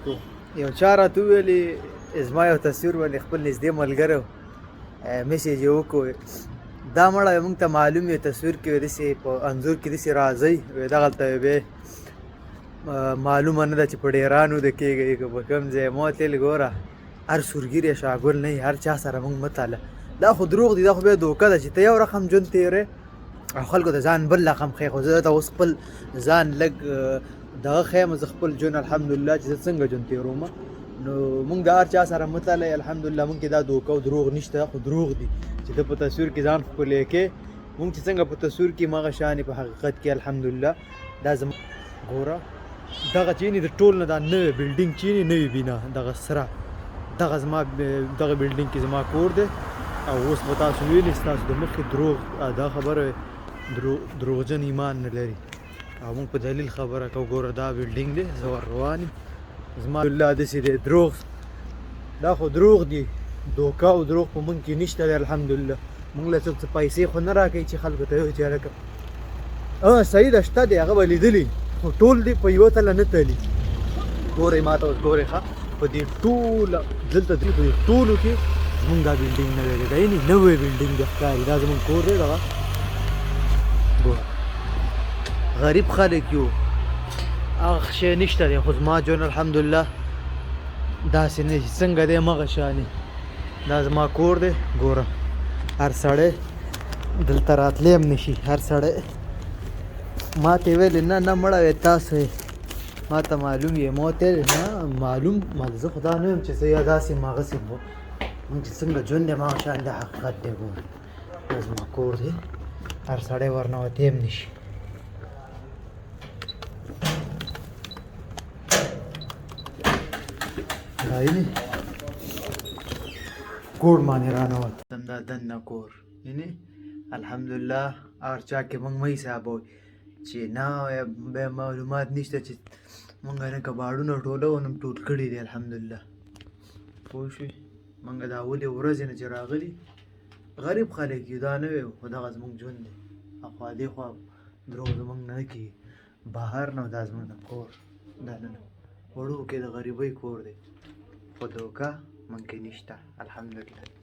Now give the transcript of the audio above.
کو یو چا راته وویلې زما یو تصویر باندې خپل نږدې ملګری میسیج یې وکړو دا مړه موږ ته معلوم وي تصویر کې داسې په انځور کې داسې راځئ دغلته بیا معلومه نه ده چې په ډیرانو د کېږئ که په کوم ځای ما ورته ویل ګوره هر سورګیر یا شاګل نه هر چا سره موږ مه تاله دا خو دروغ دي دا خو بیا دوکه ده چې ته یو رقم ژوند تېروې او خلکو ته ځان بل رقم ښیې خو زه ته اوس خپل ځان لږ دغه ښیم زه خپل ژوند الحمدلله چې زه څنګه ژوند تېروم نو موږ د هر چا سره مه تلئ الحمدلله موږ کې دا دوکه او دروغ نشته خو دروغ دي چې ته په تصویر کې ځان ښکلی کې موږ چې څنګه په تصویر کې همغه شان په حقیقت کې الحمدلله دا زما ګوره دغه چې د ټول نه دا نوی بلډینګ چې نوی بنا دغه سره دغه زما دغه بلډینګ کې زما کور دی او اوس به تاسو ویلي ستاسو د مخکې دروغ دا خبره دروغجن ایمان نه لري او موږ په دلیل خبره کوو ګوره دا بلډینګ دی زه ور روان یم زما الله داسې دی دروغ دا خو دروغ دي دوکه او دروغ په موږ کې نشته دی الحمدلله موږ له څوک څه پیسې خو نه راکوي چې خلکو ته وایي چې هلکه صحیح ده شته دی هغه به لیدلي خو ټول دی په یوه تله نه تلي ګورئ ما ته اوس ګورئ ښه په دې ټوله دلته په دې ټولو کې زمونږ دا بلډینګ نوی دی دا یعنې نوی بلډینګ دی ښکاري دا زمونږ کور دی دغه ګوره غریب خلک یو هغه شی نشته دی خو زما ژوند الحمدلله داسې نه څنګه دی همغه شانې دا زما کور دی ګوره هر سړی دلته راتلی هم نه شي هر سړی ما ته ویلې نه مړه وې تاسو ما ته معلوم یې ما ته نه معلوم زه خو دا نه یم چې زه یا داسې یم هغسې یم موږ چې څنګه ژوند دی همغه شان د حقیقت دی ګوره دا زما کور دی هر سړی ورننوتی هم نه شي دا یعنې کور باندې رانوتم دا دننه کور یعنې الحمدلله هر چا کې موږ مه حسابوئ چې نه بیا معلومات نشته چې موږ نه کباړونه ټولو نم ټول کړي دي الحمدلله پوه شوې موږ د اولې ورځې نه چې راغلي غریب خلک یو دا نه وی خو دغه زموږ ژوند دی خوا دې خوا دروغ زموږ نه کېږي بهر نه دا زموږ د کور دا نه وړوکی د غریبۍ کور دی خو دوکه موږ کې نشته الحمدلله